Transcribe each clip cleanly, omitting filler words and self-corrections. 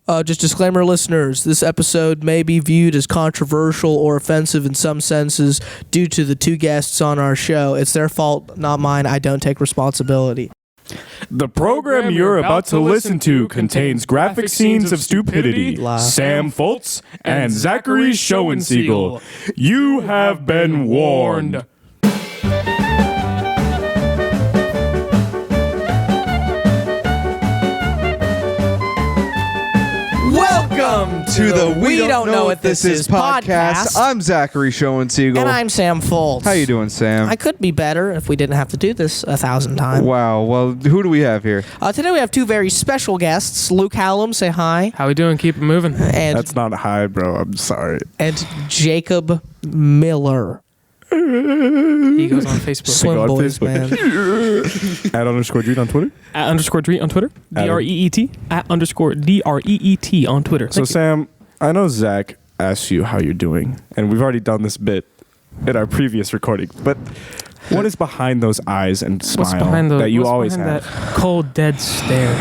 Just disclaimer, listeners, this episode may be viewed as controversial or offensive in some senses due to the two guests on our show. It's their fault, not mine. I don't take responsibility. The program you're about to listen to contains graphic scenes of stupidity. Sam Foltz and Zachary Schoensiegel. You have been warned. Welcome to the We Don't Know What This Is podcast. I'm Zachary Schoensiegel. And I'm Sam Foltz. How you doing, Sam? I could be better if we didn't have to do this 1,000 times. Wow. Well, who do we have here? Today we have two very special guests. Luke Hallam, say hi. How we doing? Keep it moving. And, That's not high, bro. I'm sorry. and Jacob Miller. He goes on Facebook. Swim on boys, Facebook. man. @_Dreet on Twitter. @_Dreet on Twitter. DREET. @_DREET on Twitter. So, Sam, I know Zach asked you how you're doing, and we've already done this bit in our previous recording, but what is behind those eyes and smile that you always have? That cold, dead stare.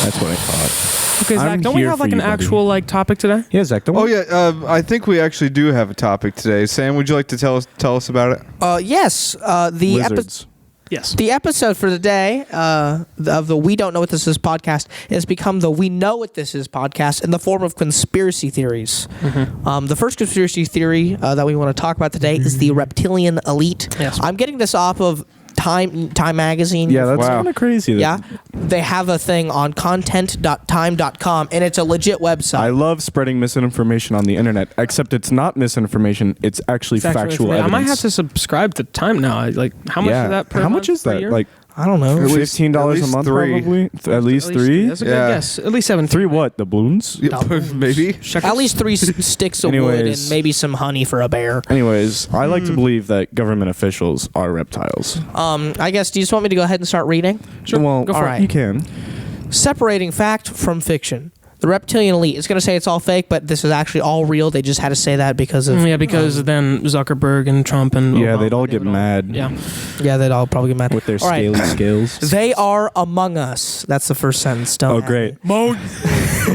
That's what I thought. Okay, Zach, I'm don't we here have for like an you, buddy. actual topic today? Yeah, Zach, don't Oh we? yeah, I think we actually do have a topic today. Sam, would you like to tell us about it? Yes. Lizards. Yes. The episode for the day of the We Don't Know What This Is podcast has become the We Know What This Is podcast in the form of conspiracy theories. Mm-hmm. The first conspiracy theory that we want to talk about today is the reptilian elite. Yes. I'm getting this off of Time magazine. Yeah, that's Wow. kind of crazy. Yeah. They have a thing on content.time.com, and it's a legit website. I love spreading misinformation on the internet, except it's not misinformation. It's actually It's actually factual information. evidence. I might have to subscribe to Time now. Like, how much is that per How month, much is per that? year? Like I don't know. At least- $15 at a least month, three. probably. At least three. That's a good Yeah. guess. At least 7. Three what? The balloons? Maybe. At least 3 sticks of wood and Anyways. maybe some honey for a bear. Anyways, I like to believe that government officials are reptiles. I guess, do you just want me to go ahead and start reading? Sure. Well, Go for all it. right. You can. Separating fact from fiction. The reptilian elite is going to say it's all fake, but this is actually all real. They just had to say that because of... Yeah, because then Zuckerberg and Trump and Yeah, Obama, theyd all they get would mad Yeah. Yeah, they'd all probably get mad. with their All right. scaly scales. They are among us. That's the first sentence. Don't Oh, have great. me.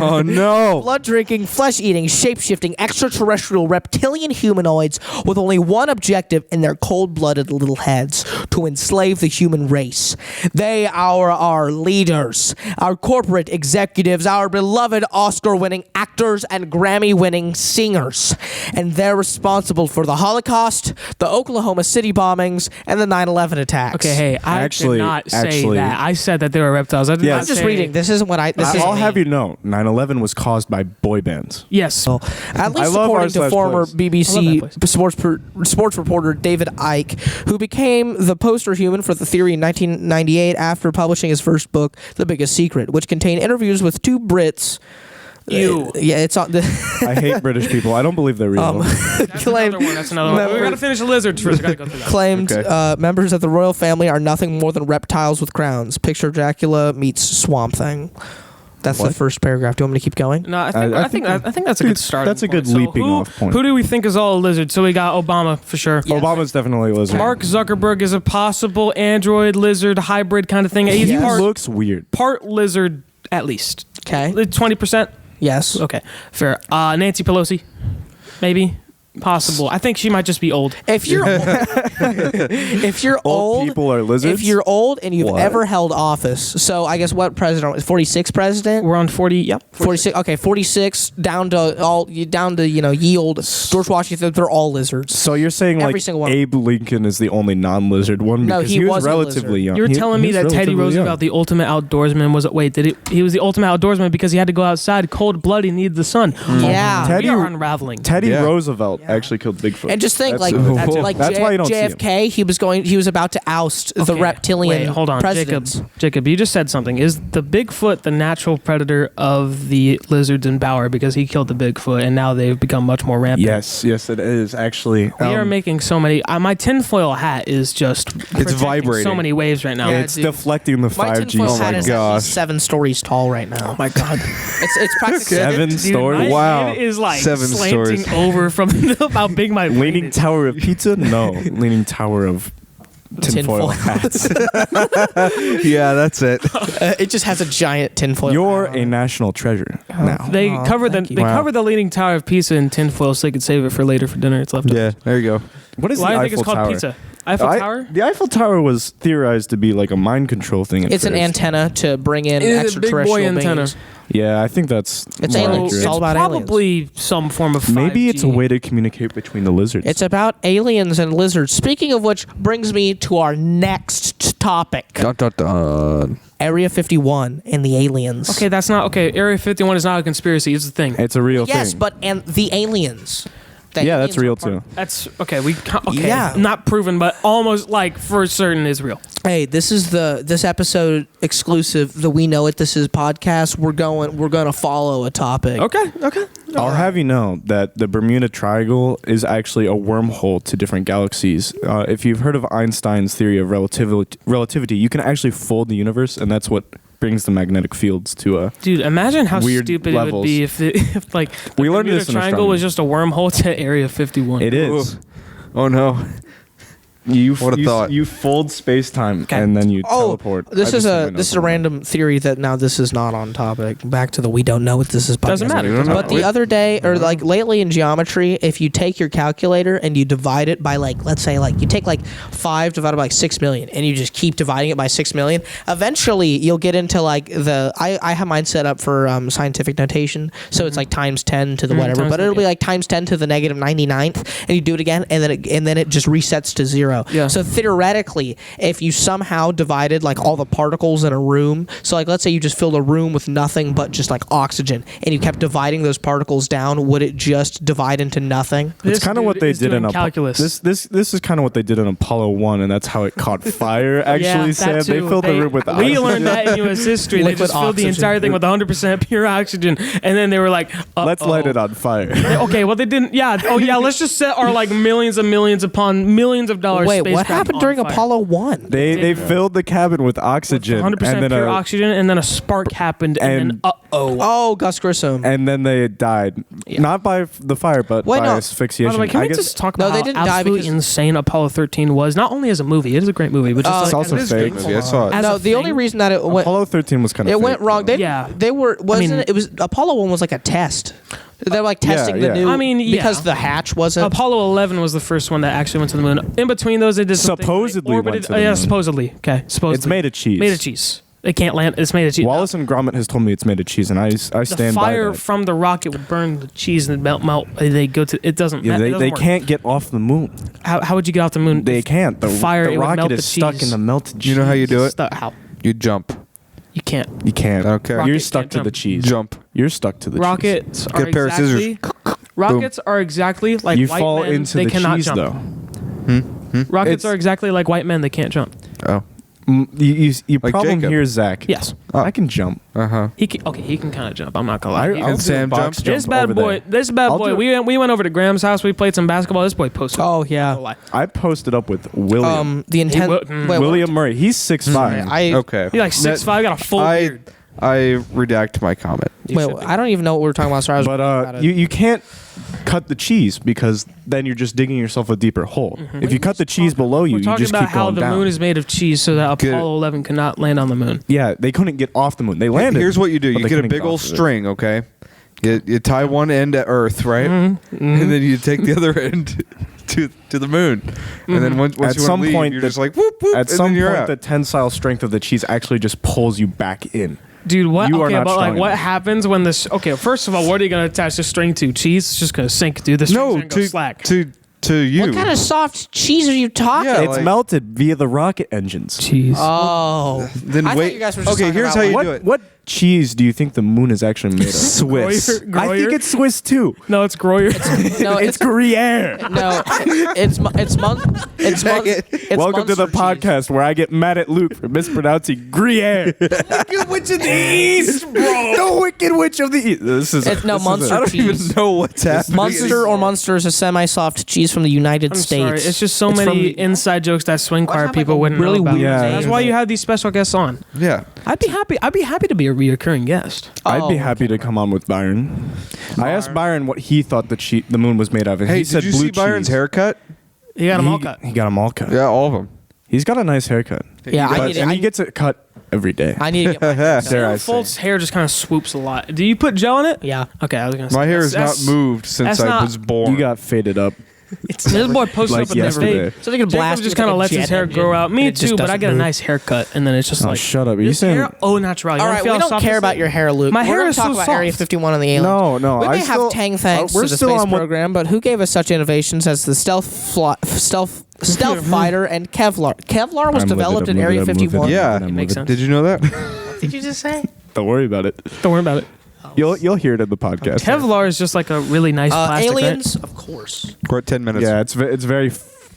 Oh no. Blood-drinking, flesh-eating, shape-shifting, extraterrestrial reptilian humanoids with only one objective in their cold-blooded little heads: to enslave the human race. They are our leaders, our corporate executives, our beloved Oscar-winning actors and Grammy-winning singers. And they're responsible for the Holocaust, the Oklahoma City bombings, and the 9/11 attacks. Okay, hey, I Actually- did not say actually- that. I said that they were reptiles. I did Yeah. not I'm just say- reading. This isn't what I... This is I'll me. have you know, 9/11 was caused by boy bands. Yes. At least love according to r/place. former I love BBC that sports reporter David Icke, who became the poster human for the theory in 1998 after publishing his first book, The Biggest Secret, which contained interviews with 2 Brits. Ew. Yeah, it's on the I hate British people. I don't believe they're real. That's claimed, another one. That's another one. We gotta finish the lizards first. We gotta go through that. claimed Okay. members of the royal family are nothing more than reptiles with crowns. Picture Dracula meets Swamp Thing. That's the What? first paragraph. Do you want me to keep going? No, I I think think that's a good start. that's a good leaping off point. Who do we think is all a lizard? So we got Obama for sure. Yeah. Obama's definitely a lizard. Mark Zuckerberg is a possible android lizard hybrid kind of thing. He's Yes. part, looks weird. part lizard at least. Okay. 20%. Yes. Okay, fair. Nancy Pelosi, maybe. Possible. I think she might just be old. If you're if you're Old old, people are lizards? if you're old and you've What? ever held office, so I guess what president? 46 president? We're on 40. Yep. 46. Okay, 46 down to ye old George Washington. They're all lizards. So you're saying Every like single one. Abe Lincoln is the only non-lizard one No, because he he was was a relatively lizard. young. You're He- telling he me was that Teddy relatively Roosevelt, young. the ultimate outdoorsman, was he was the ultimate outdoorsman because he had to go outside, cold blooded, needed the sun. Yeah. Teddy- we are unraveling. Teddy Yeah. Roosevelt actually killed Bigfoot. And just think, That's like why you don't see him. JFK, he was about to oust the Okay, reptilian wait, hold on, presidents. Jacob, you just said something. Is the Bigfoot the natural predator of the lizards in Bower because he killed the Bigfoot and now they've become much more rampant? Yes, it is actually. We are making so many. My tinfoil hat is just protecting vibrating. so many waves right now. Yeah, It's dude. deflecting the My 5G. tinfoil Oh hat my is at gosh. least 7 stories tall right now. Oh my god. It's practically 7 Dude, stories. my Wow. head is like 7 slanting stories. over from how big my brain Leaning is. Tower of Pizza? No. Leaning Tower of tinfoil hats. Yeah, that's it. It just has a giant tinfoil. You're hat a on it. national treasure now. They covered thank you. covered the Leaning Tower of Pisa in tinfoil so they could save it for later for dinner. It's left. Yeah, there you go. What is Why do the you think Eiffel it's called Tower? pizza? Eiffel Tower? The Eiffel Tower was theorized to be like a mind control thing. At It's an first. antenna to bring in It is a big extraterrestrial boy antenna. beings. Yeah, I think that's It's more aliens. accurate. It's all about probably some form of 5G. Maybe it's a way to communicate between the lizards. It's about aliens and lizards. Speaking of which, brings me to our next topic: Dun, dun, dun. Area 51 and the aliens. Okay, that's not okay. Area 51 is not a conspiracy. It's a thing. It's a real Yes, thing. but and the aliens. The yeah, aliens that's real are part- too. That's okay. Okay, Yeah. not proven, but almost like for certain is real. Hey, this is this episode exclusive. The We Know It. This is podcast. We're going to follow a topic. Okay. I'll have you know that the Bermuda Triangle is actually a wormhole to different galaxies. If you've heard of Einstein's theory of relativity, you can actually fold the universe, and that's what brings the magnetic fields to a. Dude, imagine how Weird stupid it would levels. be if like the We learned Bermuda this in Triangle was astronomy. just a wormhole to Area 51. It is. Oh no. What a thought. You fold space time Okay. and then you Oh, teleport. this I is just a went this is up a on random theory that now this is not on topic. Back to the We Don't Know What This Is podcast. Doesn't matter. We don't know. But the other day, or like lately in geometry, if you take your calculator and you divide it by like, let's say like you take like 5 divided by like 6 million, and you just keep dividing it by 6 million, eventually you'll get into like I have mine set up for scientific notation, so it's like times 10 to the whatever, times but it'll 10, be like times 10 to the negative 99th, and you do it again, and then it just resets to 0. Yeah. So theoretically, if you somehow divided like all the particles in a room, so like let's say you just filled a room with nothing but just like oxygen, and you kept dividing those particles down, would it just divide into nothing? It's kind of what they did in calculus. This is kind of what they did in Apollo 1, and that's how it caught fire. Actually, that Sam, they too. filled the room with We oxygen. learned that in U.S. history. They Liquid just filled the oxygen. entire thing with 100% pure oxygen, and then they were like, Let's light it on fire. Okay, well they didn't. Yeah. Oh yeah. Let's just set our like millions and millions upon millions of dollars. Wait, what spacecraft happened on during fire. Apollo 1? They filled the cabin with oxygen, 100% and then pure oxygen, and then a spark happened, and then Oh, Gus Grissom. and then they died, not by the fire, but Wait, by no. asphyxiation. By the way, can I we guess just talk No, about they how didn't die absolutely because- insane Apollo 13 was? Not only as a movie, it is a great movie, but just It's like, also as a fake. thing. Movie, I saw it. As No, a the only thing. reason that it went Apollo 13 was kind of. it went wrong. They were it was Apollo 1 was like a test. They're like testing the yeah. new. I mean, yeah. because the hatch wasn't. Apollo 11 was the first one that actually went to the moon. In between those, they did something. Supposedly They went orbited, to the yeah, moon. supposedly. Okay, supposedly. It's made of cheese. Made of cheese. It can't land. It's made of cheese. Wallace and Gromit has told me it's made of cheese, and I The stand by fire that. from the rocket would burn the cheese and melt. They go to. It doesn't. Yeah, it they doesn't work. can't get off the moon. How would you get off the moon? They can't. The fire, it would melt rocket the is stuck cheese. in the melted cheese. You know how you do it? How? You jump. You can't. You can't. Okay. Rocket You're stuck can't to the jump. cheese. Jump. You're stuck to the cheese. Rockets are Get a pair of scissors. exactly. Rockets are exactly like You white fall men. into They the cannot cheese, jump. though. Rockets It's- are exactly like white men. They can't jump. Oh. You Like problem Jacob. here is Zach. Yes. I can jump. Uh-huh. He can. Okay, he can kind of jump. I'm not gonna lie. I'll He- do a Sam box jump? jump this bad over boy. there. This bad I'll boy. do it. We went over to Graham's house. We played some basketball. This boy posted. Oh yeah. No lie. I posted up with William. The intent. Wait, William Murray. He's 6'5". Okay. He like 6'5", got a full I beard. I redact my comment. Wait, I don't even know what we're talking about. Sorry, I was But about it. you can't cut the cheese because then you're just digging yourself a deeper hole. If you cut the cheese below you, We're you talking just about keep how going the down. moon is made of cheese, so that Good. Apollo 11 could not land on the moon. Yeah, they couldn't get off the moon. They landed. Here's what you do. but You they get a couldn't big old off of it. string, okay? You tie one end to Earth, right? And then you take the other end to the moon. And then once At you some want to leave, point you're the- just like whoop whoop. At and some then you're point, out. the tensile strength of the cheese actually just pulls you back in. Dude, what? You are Okay, not but like, strong what enough. happens when this? Okay, first of all, what are you gonna attach the string to? Cheese? It's just gonna sink, dude. The string's no gonna go slack. to you. What kind of soft cheese are you talking? Yeah, It's like- melted via the rocket engines. cheese. Oh. Then I thought wait. you guys were just Okay, talking here's about how you what, do it. What cheese do you think the moon is actually made of? Swiss. Gruyere? I think it's Swiss too. No, it's Gruyere. No, It's Gruyere. no. It's Welcome to the podcast where I get mad at Luke for mispronouncing Gruyere. Wicked Witch of the East, bro. The Wicked Witch of the East. This is It's no Munster I don't even cheese. know what's happening. Munster or Munster is a semi-soft cheese from the United I'm States. sorry. It's just so It's many from- inside jokes that swing choir have, like, people a wouldn't really know about. weird Yeah. That's name. why you have these special guests on. Yeah. I'd be happy. I'd be happy to be a reoccurring guest. I'd be Oh, happy to come on with Byron. I asked Byron what he thought the moon was made of, and Hey, he said did you blue see Byron's cheese. haircut? You got them all cut. He got them all cut. Yeah, all of them. He's got a nice haircut. Yeah, And he gets it cut every day. I need to get my hair cut. Dare I say. Folt's hair just kind of swoops a lot. Do you put gel in it? Yeah. Okay, I was gonna say My hair has not that's- moved since that's I not- was born. You got faded up. This boy posted Like up in the yesterday. state. So they can Jacob blast just you with kind of like a lets his jet hair engine, grow out. and Me it just too, but I doesn't get a move. nice haircut, and then it's just Oh, like shut up. Are you this saying... hair au natural. You All wanna right, feel we how don't soft care this about is? your hair, Luke. My We're hair gonna is talk so about soft. Area 51 on the aliens. No. We I may still- have tang thanks we're to the still space on what- program, but who gave us such innovations as the stealth fighter and Kevlar? Kevlar was I'm developed moving in it, Area I'm moving it, 51. Yeah. I'm makes moving sense. Did you know that? Did you just say? Don't worry about it. Don't worry about it. You'll hear it in the podcast. Kevlar is just like a really nice plastic. Aliens, of course. We're at 10 minutes. Yeah, it's very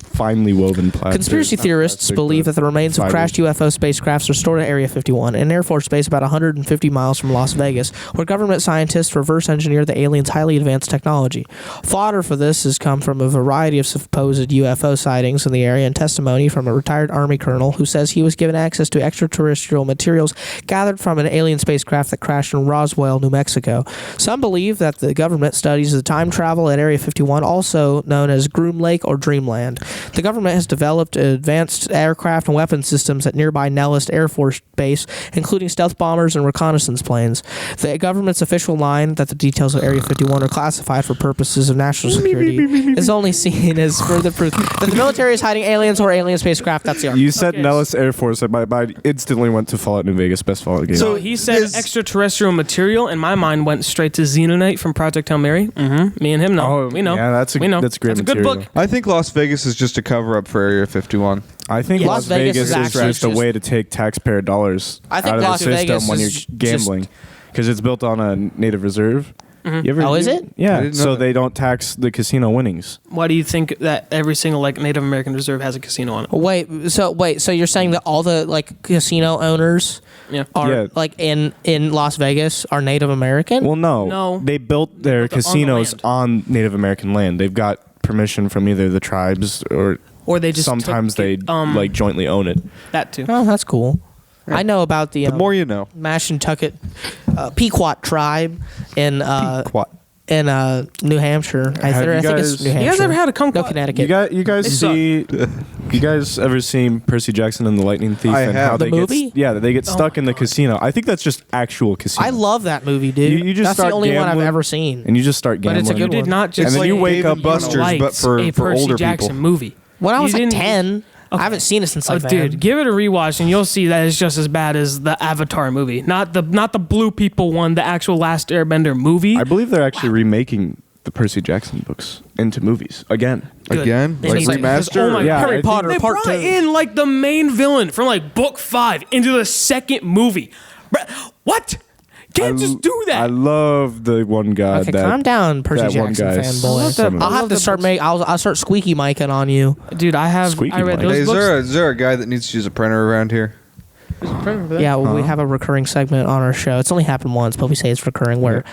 finely woven plastic. Conspiracy theorists believe that the remains of fibers. crashed UFO spacecrafts are stored at Area 51, an Air Force base about 150 miles from Las Vegas, where government scientists reverse engineer the aliens' highly advanced technology. Fodder for this has come from a variety of supposed UFO sightings in the area and testimony from a retired Army colonel who says he was given access to extraterrestrial materials gathered from an alien spacecraft that crashed in Roswell, New Mexico. Some believe that the government studies the time travel at Area 51, also known as Groom Lake or Dreamland. The government has developed advanced aircraft and weapon systems at nearby Nellis Air Force Base, including stealth bombers and reconnaissance planes. The government's official line that the details of Area 51 are classified for purposes of national security is only seen as further proof that the military is hiding aliens or alien spacecraft. That's the argument. You said Okay. Nellis Air Force. My mind instantly went to Fallout New Vegas, best Fallout game. So he said extraterrestrial material, and my mind went straight to Xenonite from Project Hail Mary. Mm-hmm. Me and him know. Oh, We know. yeah, that's a- we know. that's great That's a good material. book. I think Las Vegas is just a cover up for Area 51. I think Yeah. Las Las Vegas Vegas is is actually just a just- way to take taxpayer dollars I think out of Las the system Vegas when is you're just- gambling, because it's built on a native reserve. You ever- Oh, is it? Yeah. I didn't know So that. they don't tax the casino winnings. Why do you think that every single like Native American reserve has a casino on it? Wait, so you're saying that all the like casino owners Yeah. are Yeah. like in Las Vegas are Native American? Well, no. No. They built their built it on the casinos land. on Native American land. They've got permission from either the tribes or Or they just sometimes took they it, like jointly own it. that too. Oh, that's cool. I know about the The more you know. Mashantucket Pequot tribe in Quat. in New Hampshire. I Have you think it's guys- New You Hampshire. You guys ever had a kumquat? No, Connecticut. You guys They see? You guys ever seen Percy Jackson and the Lightning Thief? I and have. how The they movie? they get stuck my in the God. casino. I think that's just actual casino. I love that movie, dude. You just that's the start only one I've gambling, ever seen. and you just start But gambling. it's a You good did one. not just It's then like you wake Dave up and Buster's, but liked for a Percy older Jackson people. movie. When I was You like didn't- 10, Okay. I haven't seen it since Oh, like that. dude, give it a rewatch and you'll see that it's just as bad as the Avatar movie. Not the blue people one, the actual Last Airbender movie. I believe they're actually remaking the Percy Jackson books into movies again. Good. Again? They Like need to- remaster? Oh my Yeah, I Harry think Potter They Part brought 2. in like the main villain from like book 5 into the second movie. What? Can't just do that. I love the one guy. Okay, that, calm down, Percy that one Jackson guy. fanboy. I'll have to start I'll start squeaky micing on you. Dude, I Squeaky read Mike. those Hey, books. is there a guy that needs to use a printer around here? Yeah, well, we have a recurring segment on our show. It's only happened once, but we say it's recurring. Where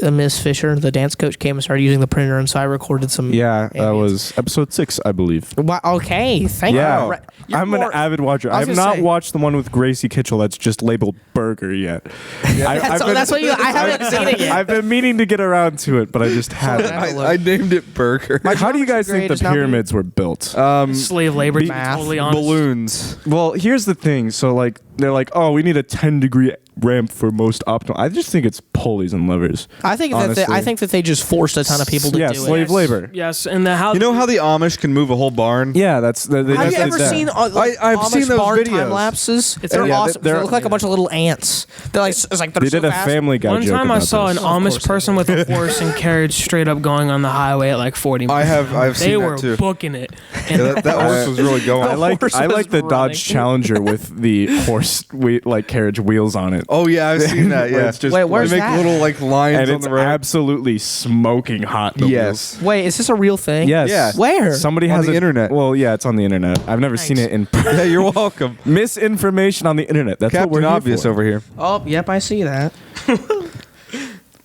Miss Fisher, the dance coach, came and started using the printer, and so I recorded some. Yeah, that aliens. was episode 6, I believe. Okay, thank Yeah, you. You're I'm more- an avid watcher. I I was have gonna not say- watched the one with Gracie Kitchell that's just labeled burger yet. That's what you. I haven't seen it yet. I've been meaning to get around to it, but I just haven't. I named it Burger. How do you guys think grade the is not me. pyramids were built? Slave labor, to be Math. totally honest. Balloons. Well, here's the thing. So, like, they're like, oh, we need a 10-degree ramp for most optimal. I just think it's pulleys and levers. I think honestly. that they just forced a ton of people to Yeah, do slave it. labor. Yes, and the how You know how the Amish can move a whole barn? Yeah, that's they Have just you did ever that. seen I've Amish seen those barn videos. time lapses? They're Yeah, awesome. They they're- look like a bunch of little ants. They're like it's like they're They so did a fast. Family Guy One joke time I about saw this. an Amish person with a horse and carriage straight up going on the highway at like 40 miles. I've They seen were that too. booking it. Yeah, that horse was really going. I like horse I was like the running. Dodge Challenger with the horse like carriage wheels on it. Oh yeah, I've seen that. Where Yeah, it's just Wait, where's they make that? little like lines And on it's the road. absolutely smoking hot. the Yes. Wait, is this a real thing? wheels. Yes. Yeah. Where? Somebody On has the a- internet. Well, yeah, it's on the internet. I've never seen it in Yeah, you're welcome. misinformation on the internet. That's what Captain we're Obvious here for. over here. Oh, yep, I see that.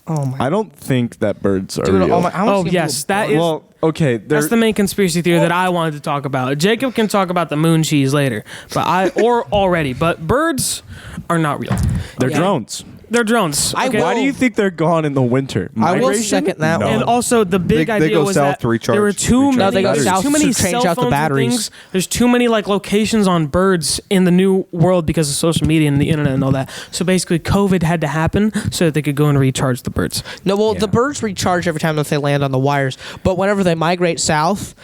Oh my. I don't think that birds are Dude, real. I wanna Oh, see yes, little that bugs. is- well, okay, That's the main conspiracy theory that I wanted to talk about. Jacob can talk about the moon cheese later, but already. But birds are not real. they're Yeah. drones. They're drones. I okay? will- Why do you think they're gone in the winter? I will Migration? second that No. one. And also, the big They idea go was south that to recharge- there were too recharge many. No, they go there's south too many to change cell out the phones and batteries. things. There's too many like locations on birds in the new world because of social media and the internet and all that. So basically, COVID had to happen so that they could go and recharge the birds. No, well, Yeah. the birds recharge every time that they land on the wires. But whenever they migrate south,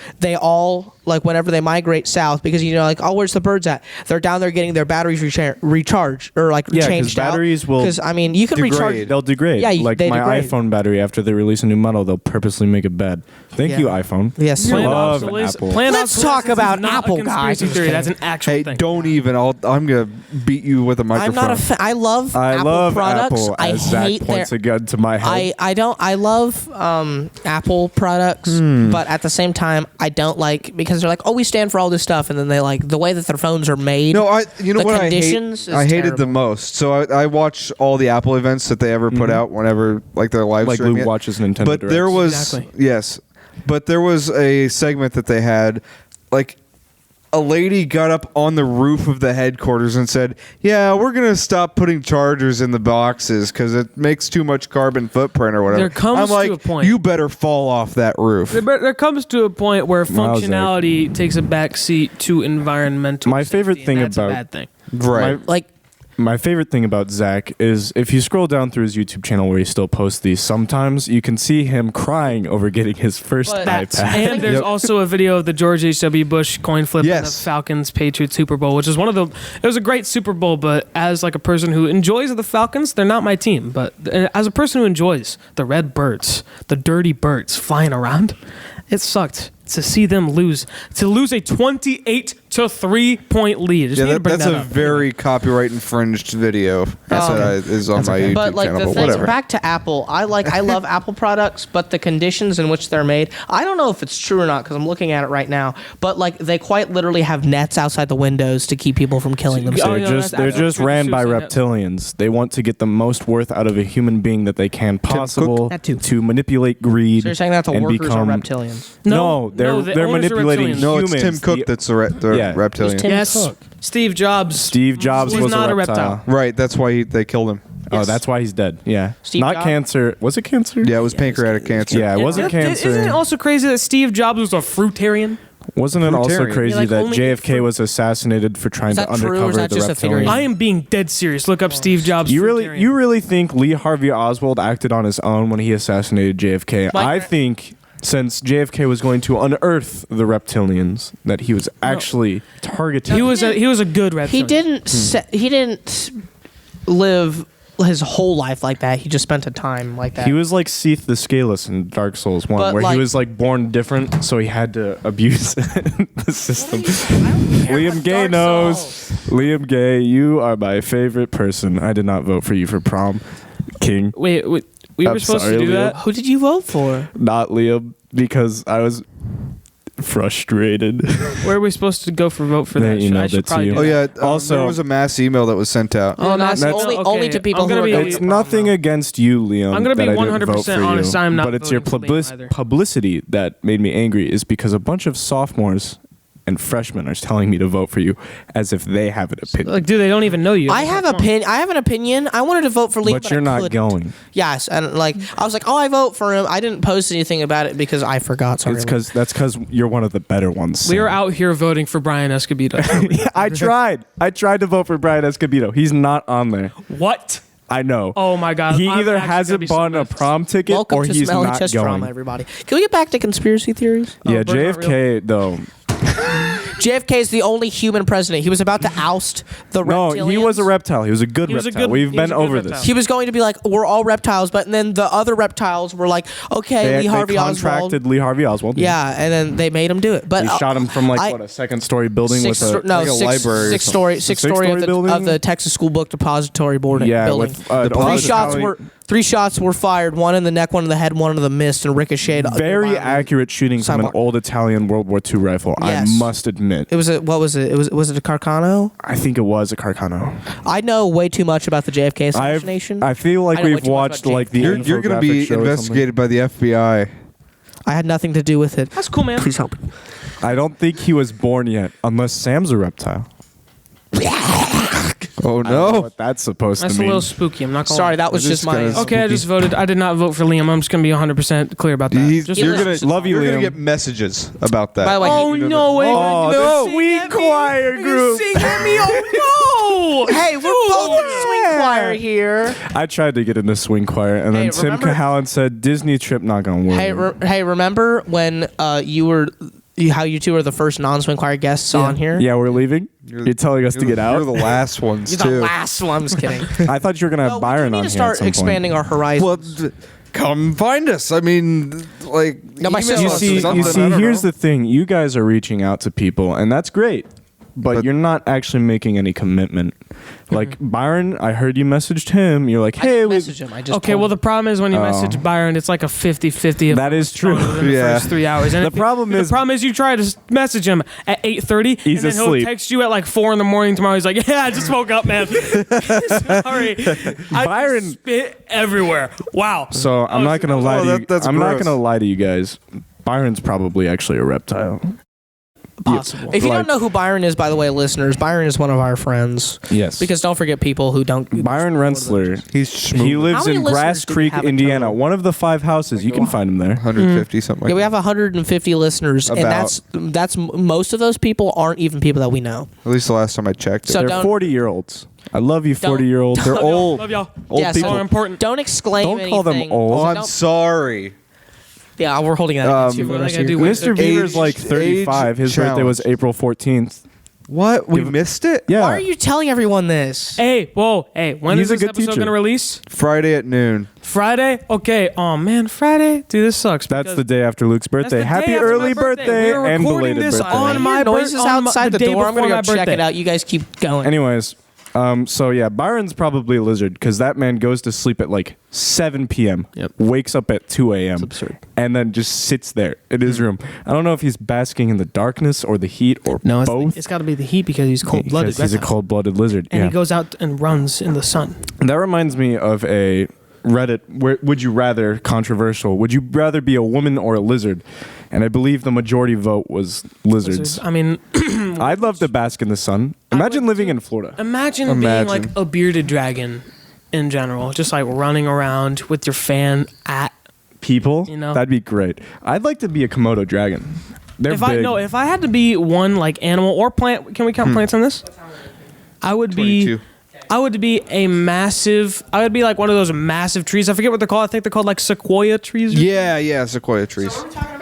whenever they migrate south, because like, oh, where's the birds at? They're down there getting their batteries recharged or like Yeah, 'cause changed out. batteries will Because I mean, you can degrade. recharge. They'll degrade. Yeah, like they my degrade. iPhone battery, after they release a new model, they'll purposely make it bad. Thank Yeah. you, iPhone. Yes. Planned Planned Apple. Let's talk about Apple, guys. Conspiracy theory. That's an actual Hey, thing. don't even. I'm gonna beat you with a microphone. I'm not a I love I Apple love products. Apple. I As Zach hate points their. a gun to my head. I don't. I love Apple products, but at the same time, I don't like because they're like, oh, we stand for all this stuff, and then they like the way that their phones are made. No, you know The what conditions is I hated the terrible. most. So I watch all the Apple events that they ever put out whenever like their live like stream. Luke watches Nintendo But Directs. there was Exactly. yes, but there was a segment that they had, like a lady got up on the roof of the headquarters and said, "Yeah, we're gonna stop putting chargers in the boxes because it makes too much carbon footprint or whatever." There comes I'm like, to a point- you better fall off that roof. There comes to a point where Wowza. functionality takes a backseat to environmental. My favorite safety, thing and that's about- a bad thing. Right. like My favorite thing about Zach is if you scroll down through his YouTube channel where he still posts these, sometimes you can see him crying over getting his first But iPad. And there's Yep. also a video of the George H.W. Bush coin flip in the Yes. Falcons Patriots Super Bowl, which is it was a great Super Bowl, but as like a person who enjoys the Falcons, they're not my team. But as a person who enjoys the red birds, the dirty birds flying around, it sucked to see them lose a 28-3 point lead. Just need to bring that's that a up. very copyright infringed video. That's what is on my YouTube But like channel. the But thing, whatever. back to Apple, I love Apple products, but the conditions in which they're made, I don't know if it's true or not because I'm looking at it right now. But like they quite literally have nets outside the windows to keep people from killing Oh, themselves. yeah, They're that's just true. ran by Suicide. reptilians. They want to get the most worth out of a human being that they can possible That too. to manipulate greed. So you're saying that the and workers become, are reptilians? No, they're the they're owners are manipulating reptilians. no, humans. it's Tim Cook The- that's the Yeah. reptilian. Tim Yes, Cook. Steve Jobs. Steve Jobs was not a reptile. Right, that's why they killed him. Oh, Yes. that's why he's dead. Yeah, Steve not Jobs? cancer. Was it cancer? Yeah, it was pancreatic cancer. Yeah, it wasn't cancer. Isn't it also crazy that Steve Jobs was a fruitarian? Wasn't it also Fruitarian. crazy Yeah, like that only JFK was assassinated for trying Is to that true, or is undercover that the just a theory? reptilians? I am being dead serious. Look up Steve Jobs. You fruitarian. really think Lee Harvey Oswald acted on his own when he assassinated JFK? Like- I think since JFK was going to unearth the reptilians, that he was actually targeting. He was a good reptilian. He didn't live his whole life like that. He just spent a time like that. He was like Seath the Scaleless in Dark Souls 1, But, where like- he was like born different, so he had to abuse the system. Liam Gay Dark knows. Souls. Liam Gay, you are my favorite person. I did not vote for you for prom, King. Wait, we were I'm supposed sorry, to do Leo. that? Who did you vote for? Not Liam, because I was frustrated. Where are we supposed to go for vote for They that? emailed I should it to probably you. do Oh that. yeah. Also- there was a mass email that was sent out. Oh, that's- only to people I'm who gonna are be- going It's to nothing against you, Liam. I'm gonna be that I didn't 100% vote for honest, you, I'm not But it's your voting for Liam either. publicity that made me angry. Is because a bunch of sophomores and freshmen are telling me to vote for you as if they have an opinion. Like, dude, they don't even know you. I have an opinion. I wanted to vote for Lee, But but you're I not couldn't. going. Yes, and like I was like, oh, I vote for him. I didn't post anything about it because I forgot. Sorry. It's because you're one of the better ones. We were Sam. out here voting for Brian Escobedo. Yeah, I tried to vote for Brian Escobedo. He's not on there. What? I know. Oh my God. He I'm either actually gonna hasn't be so bought a pissed. prom ticket Welcome or to he's Smelly not Chest going. Drama, everybody. Can we get back to conspiracy theories? Yeah, birds aren't JFK though. JFK is the only human president. He was about to oust the No, reptilians. he was a reptile. He was a good reptile. We've he was been a good over reptile. this. He was going to be like, we're all reptiles, but then the other reptiles were like, okay, Lee Harvey Oswald. contracted Lee Harvey Oswald. Yeah, and then they made him do it. But He shot him from a second-story building with a library or six story Six-story of building? the Texas School Book Depository building. yeah building. with Three shots were fired. One in the neck, one in the head, one in the mist, and ricocheted. very violently. accurate shooting from an Sidewalk. old Italian World War II rifle. Yes. I must admit. It was a what was it? Was it a Carcano? I think it was a Carcano. I know way too much about the JFK assassination. I feel like I know way we've too much watched about like the You're going to be infographic show or something. investigated by the FBI. I had nothing to do with it. That's cool, man. Please help me. I don't think he was born yet, unless Sam's a reptile. Oh I don't know no! what that's supposed That's to a mean. little spooky. I'm not gonna Sorry, lie. that was That is just my. kinda Okay, I just voted. I did not vote for Liam. I'm just gonna be 100% clear about that. Just You're listens gonna to Love you, You're Liam. gonna get messages about that. By the way, oh You know no! that- Wait, Oh, no! the sweet choir group. Sing at me! Oh no! hey, we're both in swing choir here. I tried to get into swing choir, and then Hey, Tim remember- Cahalan said Disney trip not gonna work. Hey, remember when how you two are the first non-swing choir guests on here? Yeah, we're leaving. You're telling us to get out. You're the last ones You're the too. last one. I'm just kidding. I thought you were gonna have No, Byron we on need to here at start some expanding our horizons. Well, come find us. I mean, like, No, my email sister- You us or see, something, I don't here's know. the thing. You guys are reaching out to people, and that's great. But you're not actually making any commitment. Like Byron, I heard you messaged him. You're like, I hey, didn't we. message him. I just Okay, told well him. the problem is when you message Byron, it's like a 50-50. That is true. In the Yeah. first 3 hours. And The problem is- you try to message him at 8:30. He's and then asleep. He'll text you at like 4 a.m. tomorrow. He's like, yeah, I just woke up, man. Sorry, I Byron- just spit everywhere. Wow. So I'm not gonna lie Oh, to you. that's I'm not gross. gonna lie to you guys. Byron's probably actually a reptile. possible. If you like- don't know who Byron is, by the way, listeners, Byron is one of our friends. Yes. Because don't forget people who don't. Byron Rensselaer. He's He lives How many in listeners Grass do we Creek, have in Indiana. total? One of the 5 houses. You can find him there. 150 something like Yeah, we have 150 listeners, and About. that's most of those people aren't even people that we know. that. At least the last time I checked. So They're don't- 40-year-olds. I love you, Don't- 40-year-olds. They're Love y'all. old. Love y'all. Old Yeah, so people. So important. Don't exclaim. Don't call them anything. old. Oh, So I'm don't- sorry. Yeah, we're holding that against you. Um, for the rest Like I of do your- with Mr. Beaver's Age- like 35. His birthday was challenge. April 14th. What? We Give- missed it? Yeah. Why are you telling everyone this? Hey, whoa, hey, when He's is a this good episode teacher. gonna release? Friday at noon. Friday? Okay. Oh man, Friday? Dude, this sucks. That's because the day after Luke's that's birthday. the day Happy after my early birthday We were and recording belated this birthday. on my noises outside the day door. I'm gonna before go my check it birthday. out. You guys keep going. Anyways, so yeah, Byron's probably a lizard because that man goes to sleep at like 7 p.m. Yep. Wakes up at 2 a.m. absurd. And then just sits there in his room. I don't know if he's basking in the darkness or the heat or No, both. it's got to be the heat because he's cold blooded. Because he's a cold-blooded lizard. and yeah. he goes out and runs in the sun. That reminds me of a Reddit. Would you rather controversial? Would you rather be a woman or a lizard? And I believe the majority vote was lizards. I mean, I'd love to bask in the sun. Imagine would living too. in Florida. imagine being Imagine. like a bearded dragon in general, just like running around with your fan at. People, You know? that'd be great. I'd like to be a Komodo dragon. They're If big. if I had to be one like animal or plant, can we count plants on this? I would 22. be. I would be a massive. I would be like one of those massive trees. I forget what they're called. I think they're called like sequoia trees. Yeah, sequoia trees.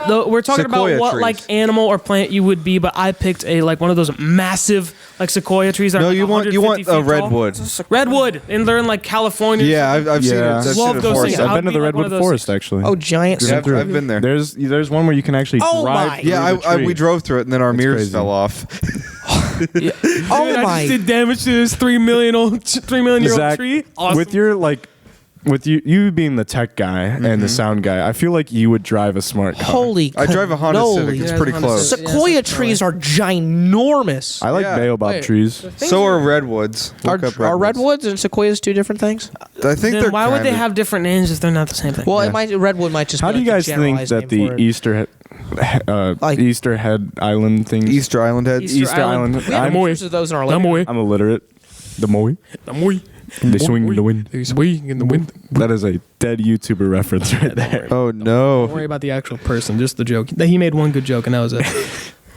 We're talking Sequoia about what trees. like animal or plant you would be, but I picked a like one of those massive like sequoia trees. That No, are, like, you want 150 a feet tall. redwood. Redwood, and they're in like California. Yeah, I've seen it. Yeah. I've seen Love it those before. things. I've I been to would the be like one Redwood of those- Forest actually. Oh, giant. Yeah, I've been there. There's one where you can actually Oh drive. my. through Yeah, the tree. we drove through it and then our It's mirrors crazy. fell off. Oh Dude, I my. just did damage to this 3 million year old Zach, tree. Awesome. with your like, with you being the tech guy and the sound guy, I feel like you would drive a smart car. Holy. I drive a Honda Civic. cannoli. It's Yeah, pretty Honda close. Civic. Sequoia Yeah, trees are ginormous. I like Yeah. baobab Wait. trees. So are redwoods. Are, Look up are redwoods and sequoias two different things? I think then they're why would they kinda- have different names if they're not the same thing? Well, Yeah. redwood might just. How be do you like a guys think generalized that name the for it. Easter Easter Head Island things? Easter Island heads? Easter Island. We have I'm, pictures of those in our living room. I'm illiterate. The Moe. They swing in the wind. They swing in the wind. That is a dead YouTuber reference right there. Oh Don't no. worry about the actual person, just the joke. He made one good joke, and that was it.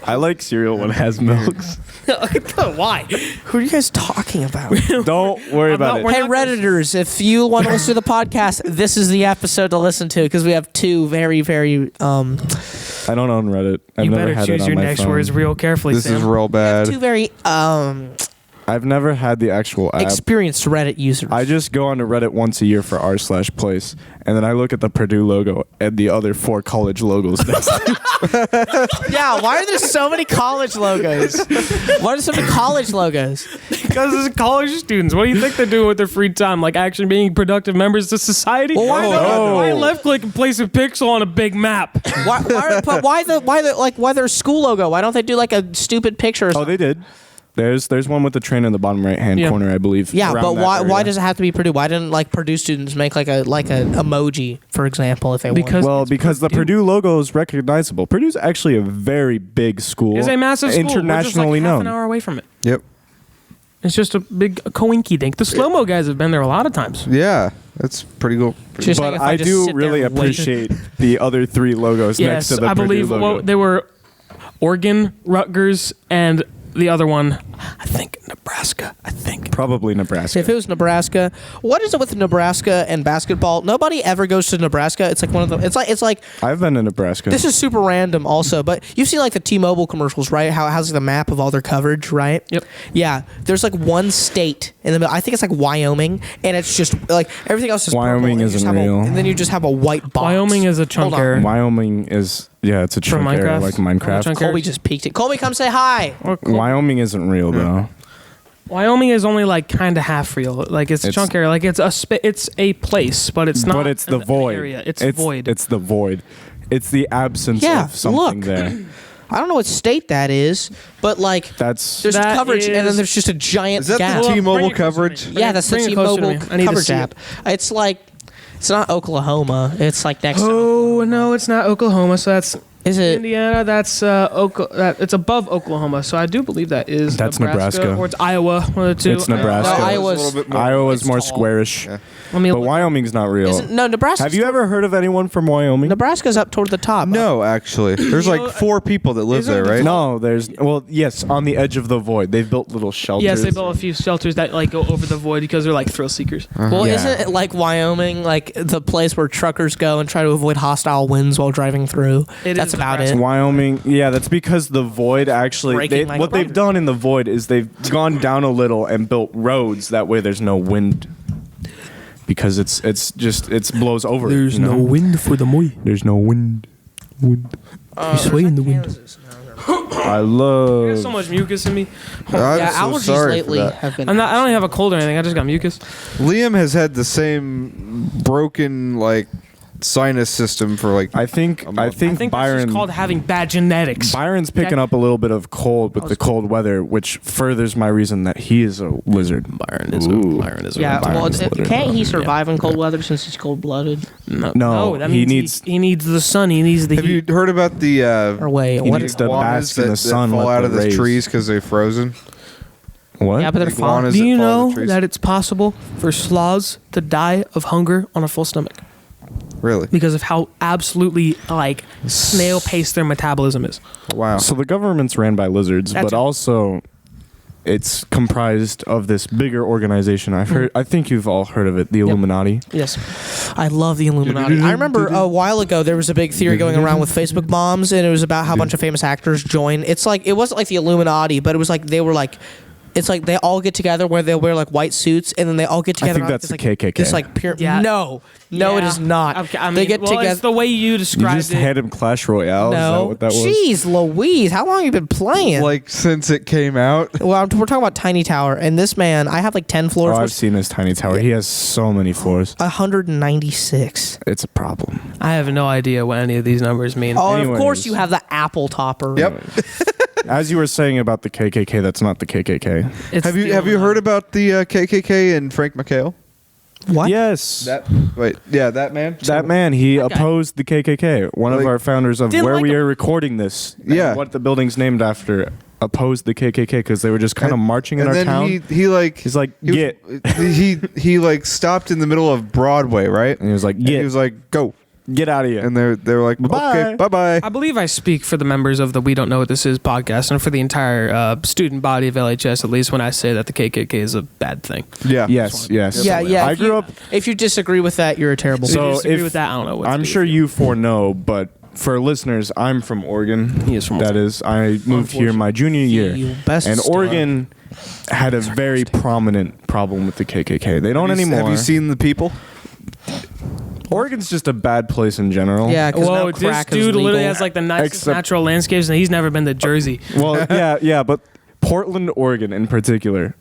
I like cereal when it has milks. Why? Who are you guys talking about? Don't worry about we're it. Hey, not gonna- Redditors, if you want to listen to the podcast, this is the episode to listen to because we have two very, very. I don't own Reddit. I've You never better had choose it on your my next phone. words real carefully, This Sam. is real bad. two very I've never had the actual app. experienced Reddit users. I just go onto Reddit once a year for r/place, and then I look at the Purdue logo and the other 4 college logos next to it. Yeah, why are there so many college logos? Why are there so many college logos? Because it's college students. What do you think they're doing with their free time? Like actually being productive members of society? Well, why not? Why left click and place a pixel on a big map? Why their school logo? Why don't they do like a stupid picture? Or Oh, something? they did. There's one with the train in the bottom right hand Yeah. corner, I believe. Yeah, around but that why area. does it have to be Purdue? Why didn't like Purdue students make like a emoji, for example, if they wanted? Because- Well, because the Purdue logo is recognizable. Purdue's actually a very big school. It's a massive school. internationally We're just like half known. an hour away from it. Yep. It's just a big coinky dink. The slow-mo guys have been there a lot of times. Yeah, that's pretty cool. Just But like if I just do sit there really and wait. appreciate the other 3 logos next Yes, to the I Purdue believe logo. they were Oregon, Rutgers, and the other one, I think Nebraska. Probably Nebraska. If it was Nebraska, what is it with Nebraska and basketball? Nobody ever goes to Nebraska. It's like one of the. It's like. I've been to Nebraska. This is super random, also, but you've seen like the T-Mobile commercials, right? How it has the map of all their coverage, right? Yep. Yeah, there's like one state in the middle. I think it's like Wyoming, and it's just like everything else is Wyoming purple, and you just isn't have real. and then you just have a white box. Wyoming is a chunk Hold on. error. Wyoming is it's a From chunk area Minecraft? like Oh, Minecraft. chunk Colby just peeked it. Colby, come say hi. Wyoming isn't real though. Wyoming is only like kind of half real. Like it's a chunk area. Like it's a place, but it's not. But it's the an void. area. It's void. It's the void. It's the absence Yeah, of something look. there. I don't know what state that is, but like That's there's That coverage, and then is- there's just a giant Is that gap. the Bring T-Mobile it closer to me. coverage? Yeah, that's the Bring it closer to T-Mobile me. I need to coverage see it. app. It's like it's not Oklahoma. It's like next. Oh no, it's not Oklahoma. So that's Is it? Indiana. That's it's above Oklahoma. So I do believe that is That's Nebraska. or it's Iowa. One of the two. It's Nebraska. No, Iowa's Iowa's a little bit more- Iowa's it's more tall. squarish. Yeah. Let me But look. Wyoming's not real. Isn't, no, Nebraska. Have you ever heard of anyone from Wyoming? Nebraska's up toward the top. No, actually, there's You like know, 4 people that live isn't there, the right? No, yes, on the edge of the void. They've built little shelters. Yes, they built a few shelters that like go over the void because they're like thrill seekers. Well, Yeah. isn't it like Wyoming, like the place where truckers go and try to avoid hostile winds while driving through? It That's is about Nebraska. it. Wyoming, yeah, that's because the void actually. Breaking my What they've brother. done in the void is they've gone down a little and built roads. That way, there's no wind. Because it blows over. you know? wind for the moi. There's no wind. You sway in the wind. I love. There's so much mucus in me. I'm Yeah, so allergies sorry lately for that. have been. I don't even have a cold or anything. I just got mucus. Liam has had the same broken like sinus system for like. I think I think that's Byron. just called having bad genetics. Byron's picking up a little bit of cold with the cold weather, which furthers my reason that he is a lizard. Byron is Yeah, well, Byron's lizard. can't he survive in cold weather since he's cold-blooded? No, that he means needs. he needs the sun. He needs the Have heat. you heard about the Or wait, He what? needs to iguanas bask in the that sun. fall with out the of the rays. trees because they're frozen? What? Yeah, but they're fine. Iguanas Do that you fall out of know the trees? that it's possible for sloths to die of hunger on a full stomach Really? because of how absolutely like snail paced their metabolism is? Wow. So the government's ran by lizards, That's but also it's comprised of this bigger organization. I think you've all heard of it, the Illuminati. Yes, I love the Illuminati. I remember a while ago there was a big theory going around with Facebook bombs, and it was about how a bunch of famous actors join. It's like it wasn't like the Illuminati, but it was like they were like. It's like they all get together where they wear like white suits, and then they all get I together. think around that's this, the like, KKK. This like pure. Yeah. No, it is not. Okay, I mean, they get well, together. It's the way you You described just it. had him Clash Royale. Is that No, what that was? jeez, Louise, how long have you been playing? Like since it came out. Well, we're talking about Tiny Tower, and this man, I have like 10 Oh, floors. I've seen his tiny tower. He has so many floors. 196. It's a problem. I have no idea what any of these numbers mean. Oh, and of Anyways. course you have the apple topper. Yep. As you were saying about the KKK, that's not the KKK. It's Have you the heard Illuminati. about the KKK and Frank McHale? What? Yes. That man. That man, he guy. opposed the KKK. One of Like- our founders of Didn't where like we him. are recording this. and Yeah. what the building's named after opposed the KKK because they were just kind of marching in and our then town. he like He's like, he was- get. he like stopped in the middle of Broadway, right? And he was like, And get. he was like, go. Get out of here. And they're like, Bye-bye. okay, bye bye. I believe I speak for the members of the We Don't Know What This Is podcast and for the entire student body of LHS, at least when I say that the KKK is a bad thing. Yeah. yes. Yeah, yeah. I if grew you- up. If you disagree with that, you're a terrible. So So if you disagree if- with that, I don't know what to I'm do sure with you four know, but for listeners, I'm from Oregon. He is from That is, I moved here my junior year. You best And star. Oregon had a very prominent problem with the KKK. They don't anymore. Have you seen the people? Oregon's just a bad place in general. Yeah, because Whoa, now this crack is dude legal. literally has like the nicest Except- natural landscapes, and he's never been to Jersey. Well, yeah, but Portland, Oregon, in particular,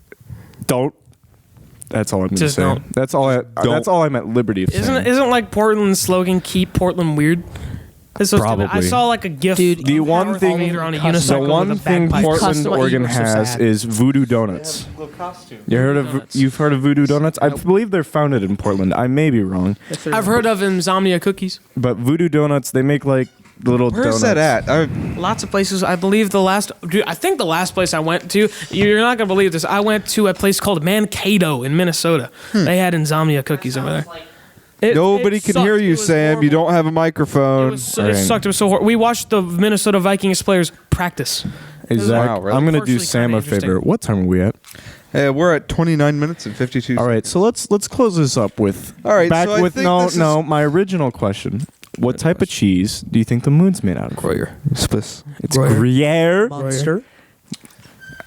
don't. That's all I'm going to Just say. don't. That's all. That's all I'm at liberty of saying. Isn't like Portland's slogan "Keep Portland Weird"? It's so stupid. I Probably. saw like a GIF. Dude, The of one Howard thing, Vader on a the unicycle one with a thing bagpipe. Portland, Custom- Oregon you were so has sad. is Voodoo Donuts. costume. You heard of? You've heard of Voodoo Donuts? I believe they're founded in Portland. I may be wrong, I've heard of Insomnia cookies. but Voodoo Donuts, they make like little Where's donuts. that at? Lots of places. I believe I think the last place I went to, you're not going to believe this. I went to a place called Mankato in Minnesota. They had insomnia cookies over there. Nobody can hear you, Sam. Horrible. You don't have a microphone. It sucked. It was so horrible. We watched the Minnesota Vikings players practice. Hey, Zach, Wow, really? I'm gonna do Unfortunately, Sam kinda a favor. interesting. What time are we at? We're at 29 minutes and 52 All right, so let's close this up with. All right, back so I with think no this no is- my original question. What type of cheese do you think the moon's made out of? Gruyere. Swiss. It's Gruyere. Monster.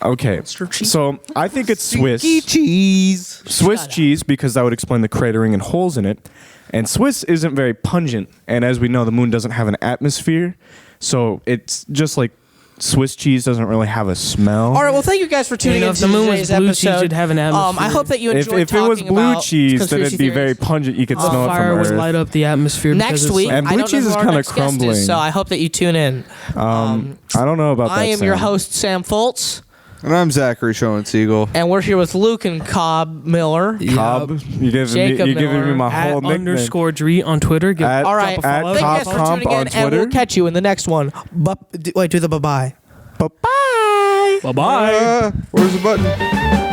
Okay, cheese. so I think it's Swiss. cheese. Swiss Shut up. cheese because that would explain the cratering and holes in it. And Swiss isn't very pungent, and as we know, the moon doesn't have an atmosphere, so it's just like Swiss cheese doesn't really have a smell. All right, well, thank you guys for tuning in if to the moon was today's blue episode. cheese, it'd have an atmosphere. I hope that you if enjoyed it was talking blue about cheese, then it'd conspiracy be very theories. pungent. You could smell it Fire from would Earth. light up the atmosphere. Next because it's week. like- And I blue don't cheese know is who our kinda next guest is, crumbling. so I hope that you tune in. I don't know about that. I am your Sam. host, Sam Foltz, And I'm Zachary Schoensiegel. and we're here with Luke and Cobb Miller. Cobb. You giving Jacob me Miller my at whole nickname. _Dree on Twitter. Give At- All right, drop a follow. at thank you guys for Comp tuning in, on and we'll Twitter. catch you in the next one. Wait, do the bye-bye. Bye-bye. Bye bye. Where's the button?